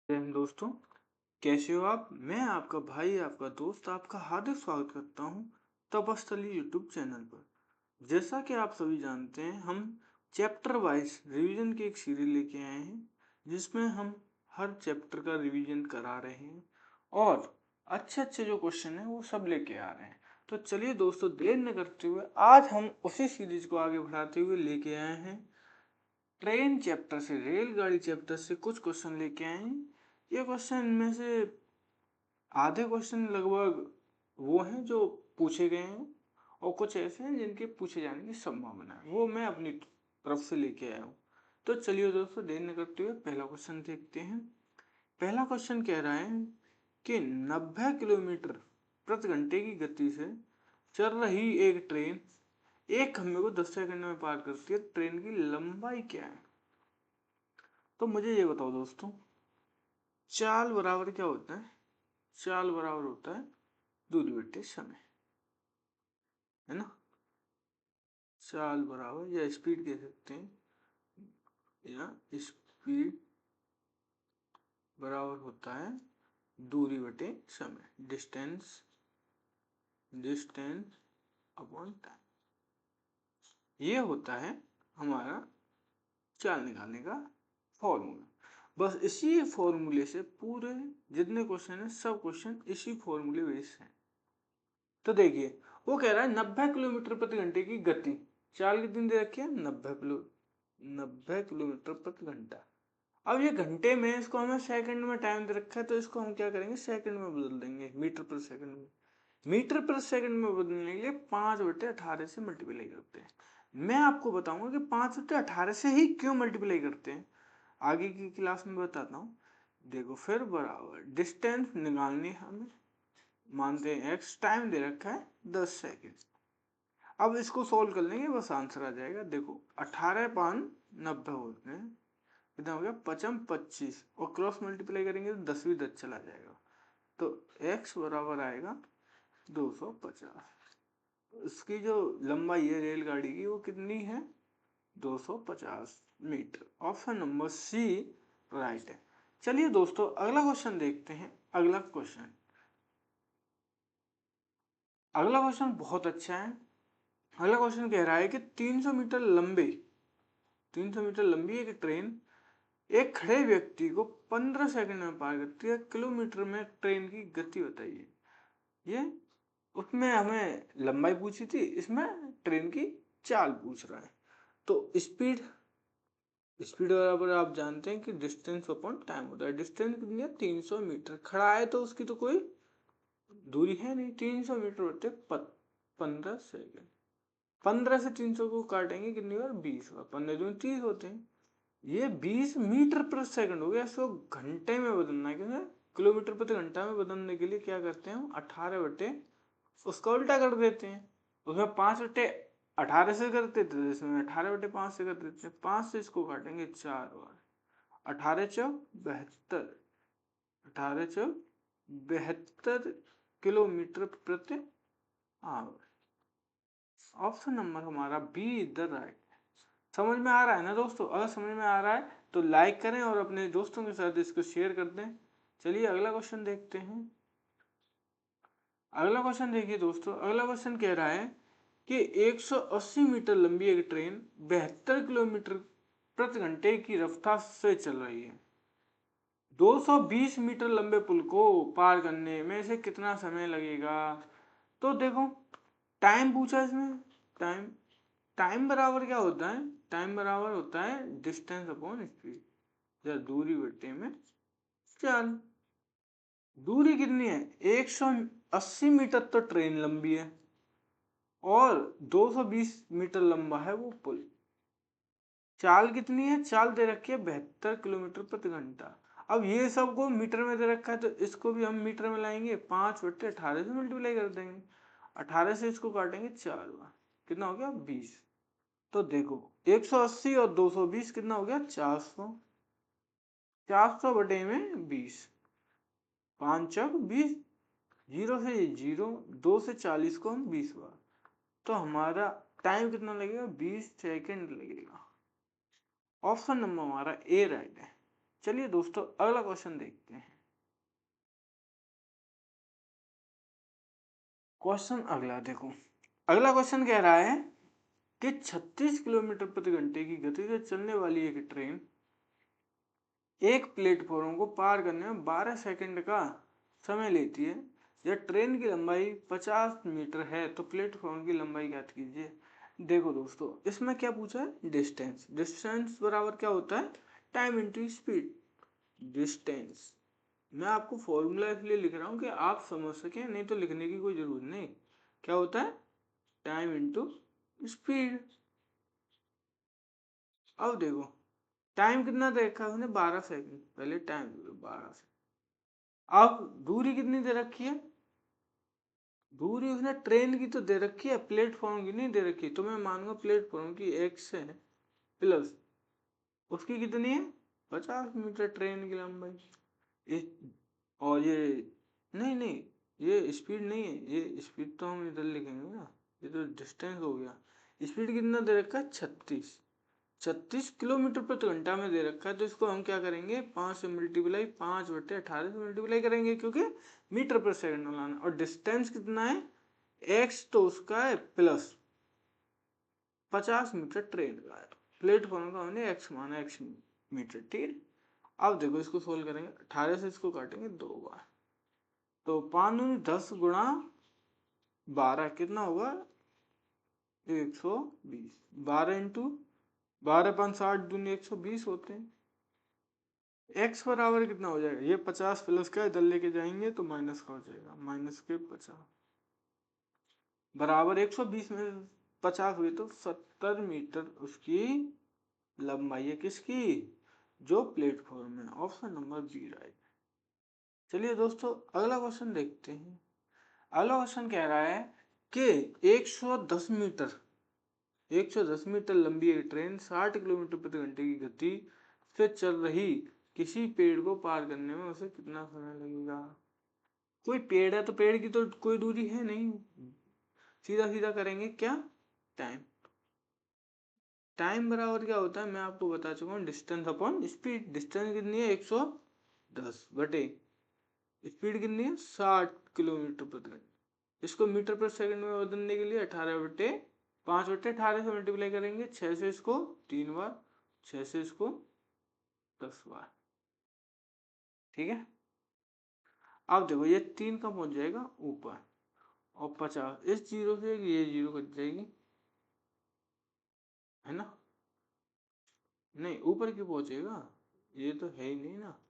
जय हिंद दोस्तों। कैसे हो आप? मैं आपका भाई, आपका दोस्त, आपका हार्दिक स्वागत करता हूँ तपस्थली यूट्यूब चैनल पर। जैसा कि आप सभी जानते हैं, हम चैप्टर वाइज रिवीजन की एक सीरीज लेके आए हैं जिसमें हम हर चैप्टर का रिवीजन करा रहे हैं और अच्छे अच्छे जो क्वेश्चन हैं वो सब लेके आ रहे हैं। तो चलिए दोस्तों, देर न करते हुए आज हम उसी सीरीज को आगे बढ़ाते हुए लेके आए हैं ट्रेन चैप्टर से, रेलगाड़ी चैप्टर से कुछ क्वेश्चन लेके आए हैं। ये क्वेश्चन में से आधे क्वेश्चन लगभग वो हैं जो पूछे गए हैं और कुछ ऐसे हैं जिनके पूछे जाने की संभावना है, वो मैं अपनी तरफ से लेके आया हूँ। तो चलिए दोस्तों, देर न करते हुए पहला क्वेश्चन देखते हैं। पहला क्वेश्चन कह रहा है कि 90 किलोमीटर प्रति घंटे की गति से चल रही एक ट्रेन एक खंभे को 10 सेकंड में पार करती है। ट्रेन की लंबाई क्या है? तो मुझे ये बताओ दोस्तों, चाल बराबर क्या होता है? चाल बराबर होता है दूरी बटे समय, है ना। चाल बराबर, या स्पीड कह सकते हैं, या स्पीड बराबर होता है दूरी बटे समय, डिस्टेंस डिस्टेंस अपॉन टाइम। ये होता है हमारा चाल निकालने का फॉर्मूला। बस इसी फॉर्मूले से पूरे जितने क्वेश्चन है सब क्वेश्चन इसी फॉर्मूले बेस्ड हैं। तो देखिए, वो कह रहा है 90 किलोमीटर प्रति घंटे की गति, चाल कितनी दे रखी है? 90 किलोमीटर प्रति घंटा। अब ये घंटे में, इसको हमें सेकंड में टाइम दे रखा है, तो इसको हम क्या करेंगे, सेकंड में बदल देंगे, मीटर पर सेकंड में। मीटर पर सेकंड में बदलने के लिए 5/18 से मल्टीप्लाई करते हैं। मैं आपको बताऊंगा कि 5/18 से ही क्यों मल्टीप्लाई करते हैं, आगे की क्लास में बताता हूँ। देखो, फिर बराबर डिस्टेंस निकालनी है हमें, मानते हैं एक्स, टाइम दे रखा है 10 सेकेंड। अब इसको सोल्व कर लेंगे, बस आंसर आ जाएगा। देखो, 18×5 = 90 होते हैं, कितना हो गया? 5×5 = 25, और क्रॉस मल्टीप्लाई करेंगे तो 10 भी 10 चला जाएगा। तो x बराबर आएगा 250। इसकी जो लंबाई है रेलगाड़ी की, वो कितनी है? 250 metre. Option number C right है। चलिए दोस्तों, अगला क्वेश्चन देखते हैं। अगला क्वेश्चन बहुत अच्छा है। अगला क्वेश्चन कह रहा है कि 300 मीटर लंबी एक ट्रेन एक खड़े व्यक्ति को 15 सेकंड में पार करती है। किलोमीटर में ट्रेन की गति बताइए। ये उसमें हमें लंबाई पूछी थी, इसमें ट्रेन की चाल पूछ रहा है। तो स्पीड स्पीड बराबर आप जानते हैं कि डिस्टेंस अपॉन टाइम होता है। डिस्टेंस कितनी है? 300 मीटर। खड़ा है तो उसकी तो कोई दूरी है नहीं। 300 मीटर होते 15 सेकंड। 15 से 300 को काटेंगे कितनी बार? 20 बार। 15×2 = 30 होते हैं। ये 20 मीटर पर सेकंड हो गया। इसको घंटे में बदलना है, क्योंकि किलोमीटर प्रति घंटा में बदलने के लिए क्या करते हैं हम? 18 बटे उसका उल्टा कर देते हैं। उसमें 5/18 से करते थे, तो इसमें 18/5 से कर देते हैं। 5 से इसको काटेंगे 4 बार। 18×4 = 72। 18×4 = 72 किलोमीटर प्रति आवर। ऑप्शन नंबर हमारा बी इज द राइट। समझ में आ रहा है ना दोस्तों? अगर समझ में आ रहा है तो लाइक करें और अपने दोस्तों के साथ इसको शेयर कर दें। चलिए अगला क्वेश्चन देखते हैं। अगला क्वेश्चन देखिए दोस्तों, अगला क्वेश्चन कह रहा है कि 180 मीटर लंबी एक ट्रेन 72 किलोमीटर प्रति घंटे की रफ्तार से चल रही है। 220 मीटर लंबे पुल को पार करने में से कितना समय लगेगा? तो देखो, टाइम पूछा इसमें। टाइम टाइम बराबर क्या होता है? टाइम बराबर होता है डिस्टेंस अपॉन स्पीड, या दूरी बटे में चाल। दूरी कितनी है? 180 मीटर तो ट्रेन लंबी है, और 220 मीटर लंबा है वो पुल। चाल कितनी है? चाल दे रखी है 72 किलोमीटर प्रति घंटा। अब ये सबको मीटर में दे रखा है, तो इसको भी हम मीटर में लाएंगे। 5/18 से मल्टीप्लाई कर देंगे। 18 से इसको काटेंगे 4 बार, कितना हो गया? 20। तो देखो, 180 और 220 कितना हो गया? 400। 400 बटे में 20, 5×4 = 20। जीरो से जीरो, 2 से 40 को हम 20 बार। तो हमारा टाइम कितना लगेगा? 20 सेकंड लगेगा। ऑप्शन नंबर हमारा ए राइट है। चलिए दोस्तों अगला क्वेश्चन देखते हैं। क्वेश्चन अगला देखो, अगला क्वेश्चन कह रहा है कि 36 किलोमीटर प्रति घंटे की गति से चलने वाली एक ट्रेन एक प्लेटफॉर्म को पार करने में 12 सेकंड का समय लेती है। यह ट्रेन की लंबाई 50 मीटर है तो प्लेटफॉर्म की लंबाई ज्ञात कीजिए। देखो दोस्तों इसमें क्या पूछा है, डिस्टेंस। डिस्टेंस बराबर क्या होता है, टाइम इंटू स्पीड। डिस्टेंस मैं आपको फॉर्मूला इसलिए लिख रहा हूँ कि आप समझ सकें, नहीं तो लिखने की कोई जरूरत नहीं। क्या होता है, टाइम इंटू स्पीड। अब देखो टाइम कितना दे रखा है उसने, 12 सेकंड। पहले टाइम 12 सेकंड। अब दूरी कितनी दे रखी है, दूरी उसने ट्रेन की तो दे रखी है, प्लेटफॉर्म की नहीं दे रखी। तो मैं मानूंगा प्लेटफॉर्म की x है प्लस उसकी कितनी है 50 मीटर ट्रेन की लंबाई। और ये नहीं नहीं, ये स्पीड नहीं है, ये स्पीड तो हम इधर लिखेंगे ना, ये तो डिस्टेंस हो गया। स्पीड कितना दे रखा है 36 किलोमीटर प्रति घंटा में दे रखा है। तो इसको हम क्या करेंगे, 5 से मल्टीप्लाई, 5/18 से मल्टीप्लाई करेंगे क्योंकि मीटर पर सेकंड बनाना। और डिस्टेंस कितना है, एक्स तो उसका है प्लस 50 मीटर ट्रेन का है, प्लेटफॉर्म का हमने एक्स माना, एक्स मीटर। ठीक है, अब देखो इसको सोल्व करेंगे, 18 से इसको काटेंगे 2 बार, तो 5 दूनी 10 गुणा 12 कितना होगा 120। 12 इंटू 12 5 60 दूनी 120 होते हैं। x बराबर कितना हो जाएगा, ये 50 प्लस का इधर लेके जाएंगे तो माइनस का हो जाएगा, माइनस के 50 बराबर 120 में 50 हुए तो 70 मीटर उसकी लंबाई है, किसकी, जो प्लेटफॉर्म है। Option number B right. चलिए दोस्तों अगला क्वेश्चन देखते हैं। अगला क्वेश्चन कह रहा है कि 110 मीटर लंबी एक ट्रेन 60 किलोमीटर प्रति घंटे की गति से चल रही किसी पेड़ को पार करने में उसे कितना समय लगेगा। कोई पेड़ है तो पेड़ की तो कोई दूरी है नहीं, सीधा सीधा करेंगे क्या, टाइम। टाइम बराबर क्या होता है मैं आपको बता चुका हूँ, डिस्टेंस अपॉन स्पीड। डिस्टेंस कितनी है 110 बटे स्पीड कितनी है 60 किलोमीटर प्रति घंटे। इसको मीटर पर सेकंड में बदलने के लिए 18/5/18 से मल्टीप्लाई करेंगे, 6 से इसको 3 बार, 6 से इसको 10 बार। ठीक है, अब देखो ये 3 का पहुंच जाएगा ऊपर, और 50 इस जीरो से ये जीरो कट जाएगी, है ना। नहीं ऊपर क्यों पहुंचेगा, ये तो है ही नहीं ना,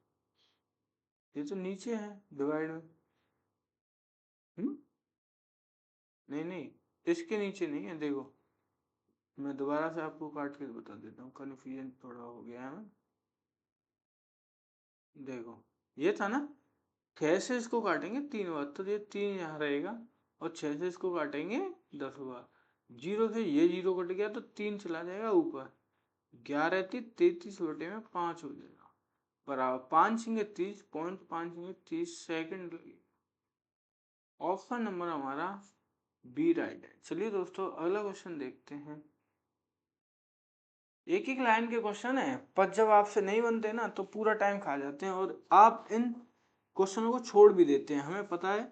ये तो नीचे है डिवाइड में। हम्म, नहीं नहीं, इसके नीचे नहीं है। देखो मैं दोबारा से आपको काट के बता देता हूँ, कन्फ्यूजन थोड़ा हो गया है। देखो ये था ना, 6 से इसको काटेंगे 3 बार तो ये 3 यहाँ रहेगा, और 6 से इसको काटेंगे 10 बार। जीरो से ये जीरो कट गया तो 3 चला जाएगा ऊपर, 11×33 हो जाएगा, बराबर 5×30 30 ऑप्शन नंबर हमारा बी राइट है। चलिए दोस्तों अगला क्वेश्चन देखते हैं। एक एक लाइन के क्वेश्चन है, पर जब आपसे नहीं बनते ना तो पूरा टाइम खा जाते हैं, और आप इन क्वेश्चनों को छोड़ भी देते हैं। हमें पता है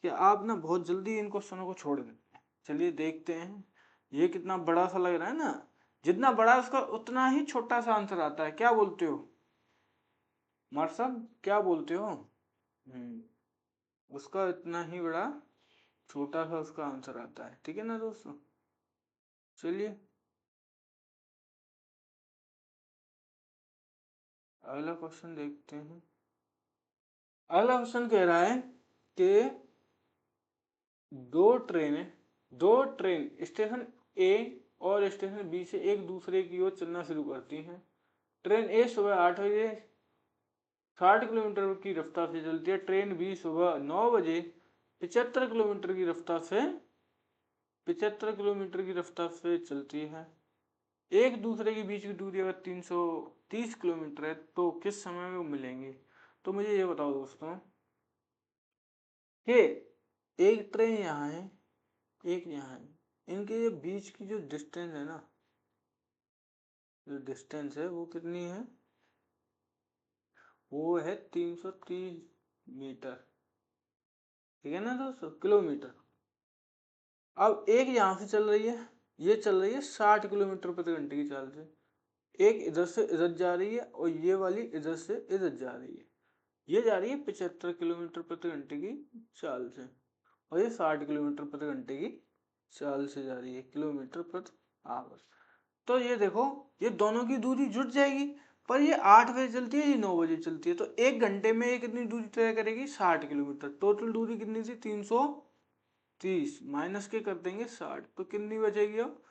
कि आप ना बहुत जल्दी इन क्वेश्चनों को छोड़ देते हैं। चलिए देखते हैं, ये कितना बड़ा सा लग रहा है ना, जितना बड़ा उसका उतना ही छोटा सा आंसर आता है। क्या बोलते हो मार्शल, क्या बोलते हो। उसका इतना ही बड़ा छोटा सा उसका आंसर आता है, ठीक है ना दोस्तों। चलिए अगला क्वेश्चन देखते हैं। अगला क्वेश्चन कह रहा है कि दो ट्रेनें दो ट्रेन स्टेशन ए और स्टेशन बी से एक दूसरे की ओर चलना शुरू करती हैं। ट्रेन ए सुबह 8 बजे 60 किलोमीटर की रफ्तार से चलती है, ट्रेन बी सुबह 9 बजे 75 किलोमीटर की रफ्तार से चलती है। एक दूसरे के बीच की दूरी अगर 330 किलोमीटर है तो किस समय में वो मिलेंगे। तो मुझे ये बताओ दोस्तों कि एक ट्रेन यहाँ है, एक यहाँ है, इनके ये बीच की जो डिस्टेंस है ना, जो डिस्टेंस है वो कितनी है वो है 330 मीटर, ठीक है ना दोस्तों, किलोमीटर। अब एक यहाँ से चल रही है, ये चल रही है 60 किलोमीटर प्रति घंटे की चाल से। एक इधर से इधर जा रही है और ये वाली इधर से इधर जा रही है। ये जा रही है 75 किलोमीटर प्रति घंटे की चाल से और ये 60 किलोमीटर प्रति घंटे की चाल से जा रही है, किलोमीटर प्रति आवर। तो ये देखो, ये दोनों की दूरी जुट जाएगी, पर ये 8 बजे चलती है, ये 9 बजे चलती है, तो एक घंटे में ये कितनी दूरी तय करेगी, 60 किलोमीटर। टोटल दूरी कितनी थी, 330, माइनस के कर देंगे 60, तो कितनी बचेगी अब,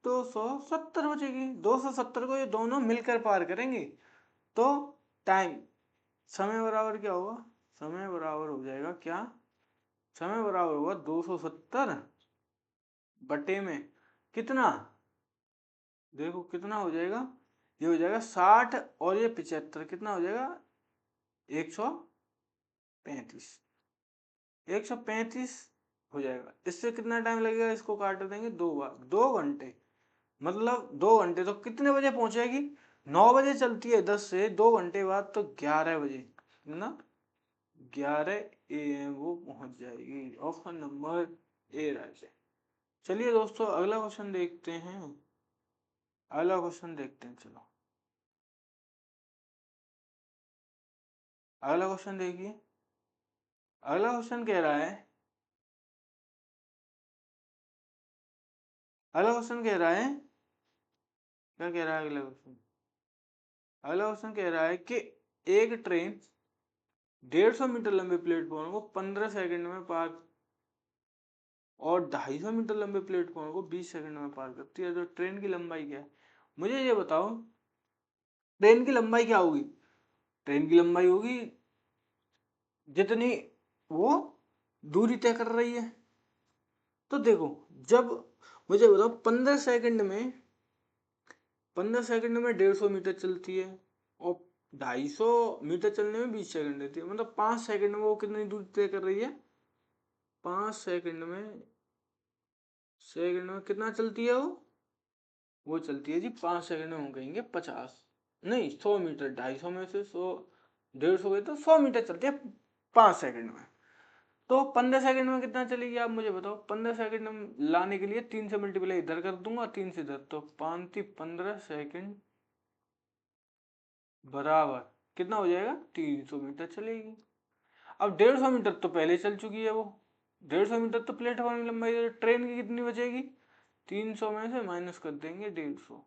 270 बचेगी। 270 को ये दोनों मिलकर पार करेंगे। तो टाइम, समय बराबर क्या होगा, समय बराबर हो जाएगा क्या, समय बराबर होगा 270 बटे में कितना, देखो कितना हो जाएगा, ये हो जाएगा 60 और ये 75, कितना हो जाएगा, 135, 135 हो जाएगा। इससे कितना टाइम लगेगा, इसको काट देंगे 2 बार, 2 घंटे। मतलब 2 घंटे तो कितने बजे पहुंचेगी, 9 बजे चलती है 10 से, 2 घंटे बाद तो 11 बजे ना, 11 AM वो पहुंच जाएगी। ऑप्शन नंबर ए राइट है। चलिए दोस्तों अगला क्वेश्चन देखते हैं, अगला क्वेश्चन देखते हैं, चलो अगला क्वेश्चन देखिए। अगला क्वेश्चन कह रहा है, अगला क्वेश्चन कह रहा है, क्या कह रहा है अगला क्वेश्चन, अगला क्वेश्चन कह रहा है कि एक ट्रेन 150 मीटर लंबे प्लेटफॉर्म को 15 सेकंड में पार और 250 मीटर लंबे प्लेटफॉर्म को 20 सेकंड में पार करती है। तो ट्रेन की लंबाई क्या है, मुझे ये बताओ, ट्रेन की लंबाई क्या होगी, ट्रेन की लंबाई होगी जितनी वो दूरी तय कर रही है। तो देखो, जब मुझे बताओ 15 सेकंड में 150 मीटर चलती है और 250 मीटर चलने में 20 सेकंड लेती है, मतलब 5 सेकंड में वो कितनी दूरी तय कर रही है, 5 सेकंड में कितना चलती है वो चलती है जी 5 सेकंड में हम कहेंगे 50, नहीं 100 मीटर, 250 में से 100, 150 गए तो 100 मीटर चलती है 5 सेकंड में। तो 15 सेकंड में कितना चलेगी आप मुझे बताओ, 15 सेकंड में लाने के लिए 3 से मल्टीप्लाई इधर कर दूंगा, 3 से इधर, तो 5 15 सेकंड बराबर कितना हो जाएगा, 300 मीटर चलेगी। अब 150 मीटर तो पहले चल चुकी है वो, 150 मीटर तो प्लेटफॉर्म की लंबाई है, ट्रेन की कितनी बचेगी, 300 में से माइनस कर देंगे 150,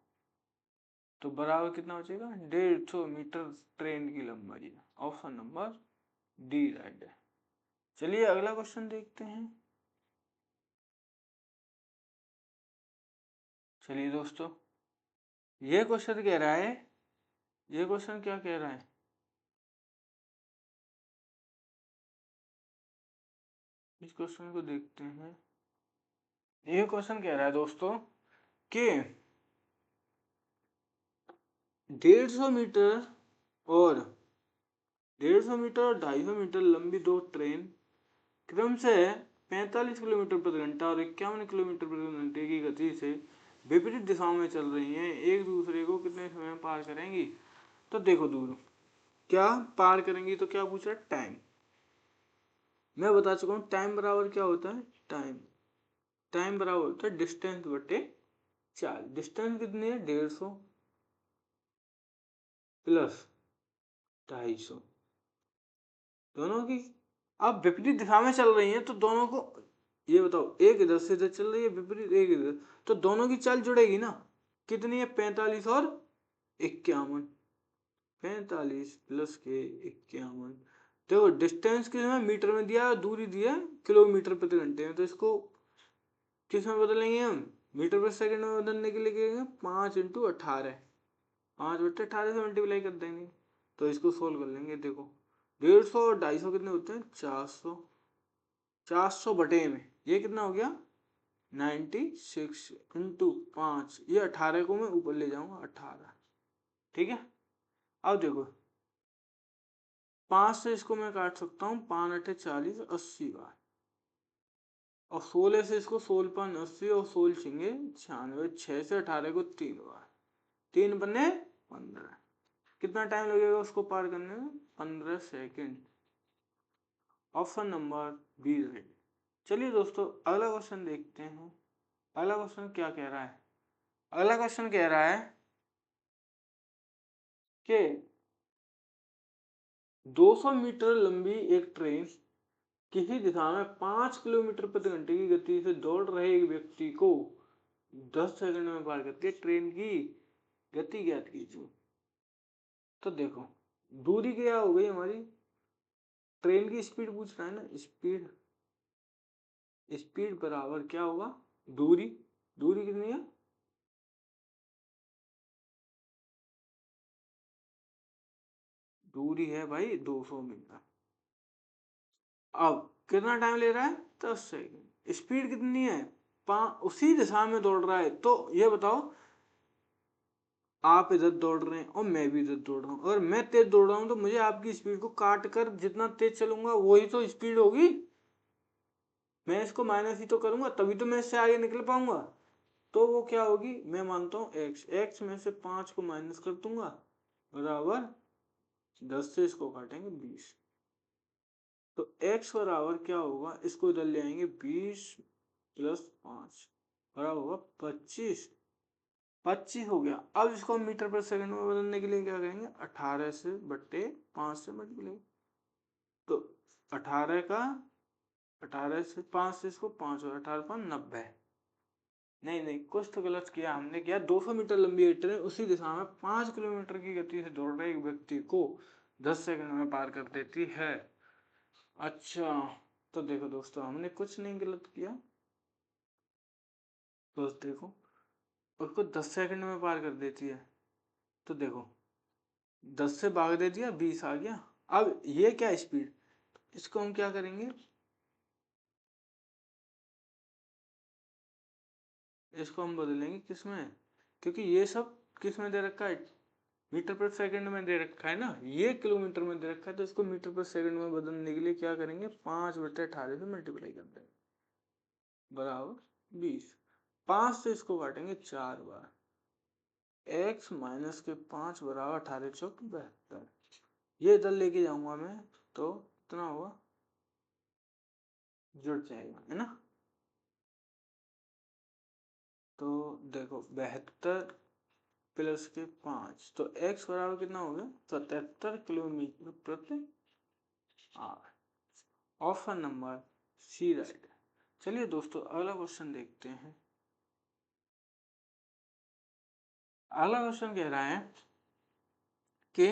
तो बराबर कितना बचेगा, 150 मीटर ट्रेन की लंबाई है। ऑप्शन नंबर डी राइट है। चलिए अगला क्वेश्चन देखते हैं। चलिए दोस्तों, ये क्वेश्चन कह रहा है, ये क्वेश्चन क्या कह रहा है, इस क्वेश्चन को देखते हैं। ये क्वेश्चन कह रहा है दोस्तों कि 150 मीटर और 150 मीटर और 250 मीटर लंबी दो ट्रेन क्रम से 45 किलोमीटर प्रति घंटा और 51 किलोमीटर प्रति घंटे की गति से विपरीत दिशाओं में चल रही हैं, एक दूसरे को कितने समय में पार करेंगी। तो देखो दूर क्या पार करेंगी, तो क्या पूछ रहा है, टाइम। मैं बता चुका हूँ टाइम बराबर क्या होता है, टाइम, टाइम बराबर होता है डिस्टेंस बटे चाल। डिस्टेंस कितनी है, 150 प्लस 250, दोनों की अब विपरीत दिशा में चल रही हैं, तो दोनों को ये बताओ, एक इधर से इधर चल रही है विपरीत, एक इधर, तो दोनों की चाल जुड़ेगी ना, कितनी है, 45 और 51, 45 प्लस के 51। देखो डिस्टेंस किस में मीटर में दिया है, दूरी दिया है किलोमीटर प्रति घंटे में, तो इसको किस में बदलेंगे हम, मीटर प्रति सेकंड में बदलने के लिए कहेंगे 5 × 18, 5/18 से मल्टीप्लाई कर देंगे, तो इसको सोल्व कर लेंगे। देखो 150 और 250 कितने होते हैं, 400, 400 बटे में ये कितना हो गया, 96 इंटू 5, ये 18 को मैं ऊपर ले जाऊंगा 18, ठीक है। अब देखो 5 से इसको मैं काट सकता हूँ, 5×8 = 40, 80 बार, और 16 से इसको 16×5 = 80 और 16×6 = 96, 6 से 18 को 3 बार, 3×15, कितना टाइम लगेगा उसको पार करने में? 15 second. Option number B right. चलिए दोस्तों अगला क्वेश्चन देखते हैं। अगला क्वेश्चन क्या कह रहा है? अगला क्वेश्चन कह रहा है कि 200 मीटर लंबी एक ट्रेन किसी दिशा में 5 किलोमीटर प्रति घंटे की गति से दौड़ रहे एक व्यक्ति को 10 सेकंड में पार करती है। ट्रेन की गति ज्ञात कीजिए। तो देखो दूरी क्या हो गई हमारी? ट्रेन की स्पीड पूछ रहा है ना। स्पीड स्पीड बराबर क्या होगा? दूरी। दूरी कितनी है? दूरी है भाई 200 मीटर। अब कितना टाइम ले रहा है? 10 सेकंड। स्पीड कितनी है? उसी दिशा में दौड़ रहा है। तो ये बताओ, आप इधर दौड़ रहे हैं और मैं भी इधर दौड़ रहा हूँ। अगर मैं तेज दौड़ रहा हूँ तो मुझे आपकी स्पीड को काट कर जितना तेज चलूंगा वही तो स्पीड होगी। मैं इसको माइनस ही तो करूंगा तभी तो मैं इससे आगे निकल पाऊंगा। तो वो क्या होगी? मैं मानता हूँ एक्स। एक्स में से 5 को माइनस कर दूंगा बराबर 10 से इसको काटेंगे 20। तो x बराबर क्या होगा? इसको इधर ले आएंगे 20 प्लस 5 बराबर होगा 25। 25 हो गया। अब इसको हम मीटर पर सेकंड में बदलने के लिए क्या करेंगे? 18 से बट्टे 5 से मल्टीप्लाई। तो 18 का 18 से 5 से इसको 5 और 18 5 90। नहीं नहीं, कुछ तो गलत किया हमने। क्या? 200 मीटर लंबी एक ट्रेन उसी दिशा में 5 किलोमीटर की गति से दौड़ रहे एक व्यक्ति को 10 सेकंड में पार कर देती है। अच्छा, तो देखो दोस्तों हमने कुछ नहीं गलत किया। बस देखो, उसको 10 सेकंड में पार कर देती है। तो देखो 10 से भाग दे दिया 20 आ गया। अब ये क्या स्पीड? इसको हम क्या करेंगे? इसको हम बदलेंगे किसमें? क्योंकि ये सब किस में दे रखा है? मीटर पर सेकंड में दे रखा है ना। ये किलोमीटर में दे रखा है तो इसको मीटर पर सेकंड में बदलने के लिए क्या करेंगे? 5/18 से मल्टीप्लाई कर देंगे बराबर 20। 5 से इसको काटेंगे 4 बार। x माइनस के 5 बराबर 18 चौक 72। ये इधर लेके जाऊंगा मैं तो कितना होगा? जुड़ जाएगा है ना। तो देखो 72 प्लस के 5 तो x बराबर कितना हो गया? 77 किलोमीटर प्रति hour. Option number C right. चलिए दोस्तों अगला क्वेश्चन देखते हैं। अगला क्वेश्चन कह रहा है कि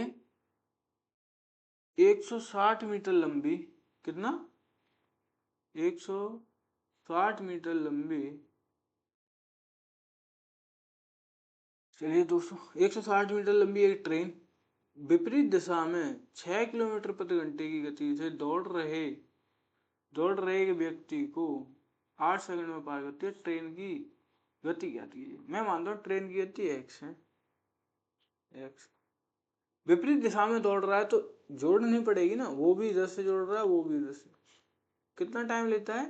160 मीटर लंबी, कितना? 160 मीटर लंबी, चलिए दोस्तों 160 मीटर लंबी एक ट्रेन विपरीत दिशा में 6 किलोमीटर प्रति घंटे की गति से दौड़ रहे एक व्यक्ति को 8 सेकंड में पार करती है। ट्रेन की गति क्या कीजिए? मैं मानता हूँ ट्रेन की गति एक्स है। एक्स विपरीत दिशा में दौड़ रहा है तो जोड़नी पड़ेगी ना। वो भी इधर से जोड़ रहा है, वो भी इधर से। कितना टाइम लेता है?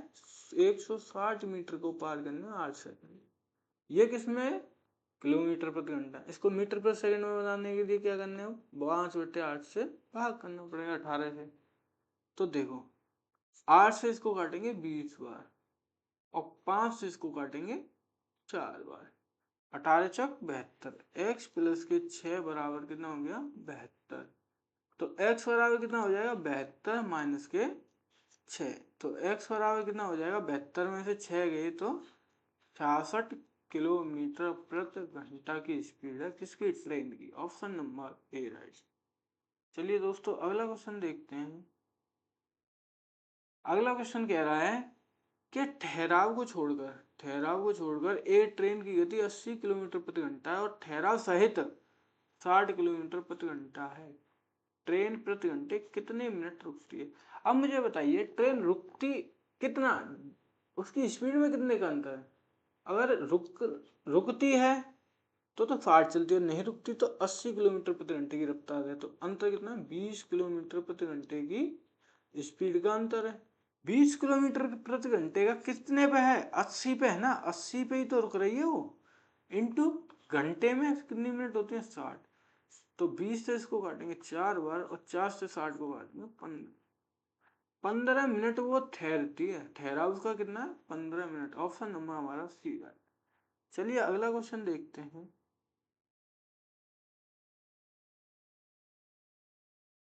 160 मीटर को पार करने में 8 सेकंड। ये किसमें? किलोमीटर प्रति घंटा। इसको मीटर पर सेकंड में बनाने के लिए क्या करना है? 5/8 से भाग करना पड़ेगा 18 से। तो देखो 8 से इसको काटेंगे 20 बार और 5 से इसको काटेंगे 4 बार। 18 चक 72। एक्स प्लस के 6 बराबर कितना हो गया? 72। तो एक्स बराबर कितना हो जाएगा? 72 माइनस के 6। तो एक्स बराबर कितना हो जाएगा? 72 में से 6 गए तो 66 किलोमीटर प्रति घंटा की स्पीड है किसकी? ट्रेन की। Option number A right. चलिए दोस्तों अगला क्वेश्चन देखते हैं। अगला क्वेश्चन कह रहा है कि ठहराव को छोड़कर एक ट्रेन की गति 80 किलोमीटर प्रति घंटा है और ठहराव सहित 60 किलोमीटर प्रति घंटा है। ट्रेन प्रति घंटे कितने मिनट रुकती है? अब मुझे बताइए ट्रेन रुकती कितना, उसकी स्पीड में कितने का अंतर है? अगर रुकती है तो 60 चलती है, नहीं रुकती तो 80 किलोमीटर प्रति घंटे की रफ्तार है। तो अंतर कितना है? 20 किलोमीटर प्रति घंटे की स्पीड का अंतर है। 20 किलोमीटर प्रति घंटे का कितने पे है? 80 पे है ना। 80 पे ही तो रुक रही है वो। इंटू घंटे में कितनी मिनट होती है? 60। तो 20 से इसको काटेंगे 4 बार और 4 से 60 को काटेंगे 15 मिनट वो ठहरती है। ठहराव उसका कितना है? 15 मिनट। ऑप्शन नंबर हमारा सी है। चलिए अगला क्वेश्चन देखते हैं।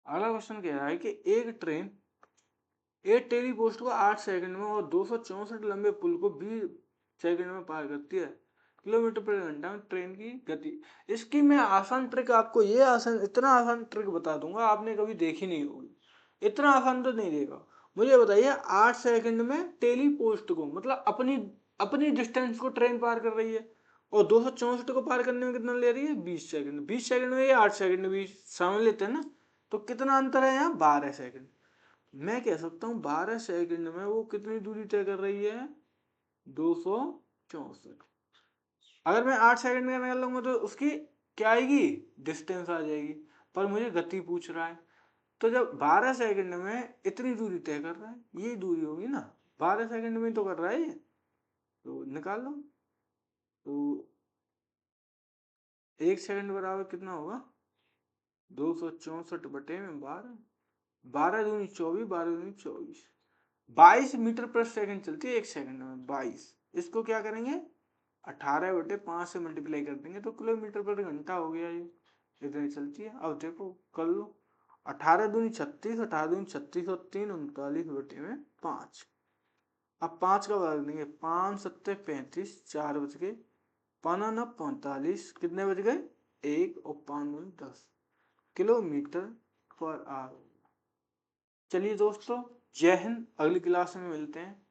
अगला क्वेश्चन कह रहा है कि एक ट्रेन 8 टेली पोस्ट को 8 सेकंड में और 264 लंबे पुल को 20 सेकंड में पार करती है। किलोमीटर प्रति घंटा में ट्रेन की गति। इसकी मैं आसान ट्रिक आपको, ये आसान, इतना आसान ट्रिक बता दूंगा, आपने कभी देखी नहीं होगी। इतना आसान तो नहीं देगा। मुझे बताइए 8 सेकंड में टेली पोस्ट को, मतलब अपनी अपनी डिस्टेंस को ट्रेन पार कर रही है, और 264 को पार करने में कितना ले रही है? 20 सेकंड। 20 सेकंड में ये 8 सेकंड भी समझ लेते हैं ना, तो कितना अंतर है यहाँ? 12 सेकंड। मैं कह सकता हूँ 12 सेकंड में वो कितनी दूरी तय कर रही है? 264। अगर मैं 8 सेकंड में निकाल लूंगा तो उसकी क्या आएगी? डिस्टेंस आ जाएगी। पर मुझे गति पूछ रहा है, तो जब 12 सेकंड में इतनी दूरी तय कर रहा है, यही दूरी होगी ना। 12 सेकंड में तो कर रहा है ये, तो निकाल लो। तो 1 सेकंड बराबर कितना होगा? 264/12। 12 दूनी 24, 12 दूनी 24। 22 मीटर/सेकंड चलती है 1 सेकंड में। 22, इसको क्या करेंगे? 18/5 से मल्टीप्लाई कर देंगे तो किलोमीटर प्रति घंटा हो गया ये। इतनी चलती है। अब देखो कर लो। 18 दूनी 36, 18 दूनी 36 और 3 39/5। अब 5 का भाग देंगे, 5 7 35, 4 बच गए, 5 9 45, कितने बच गए? 1 और 5 9 10 किलोमीटर पर आवर। चलिए दोस्तों, जय हिंद। अगली क्लास में मिलते हैं।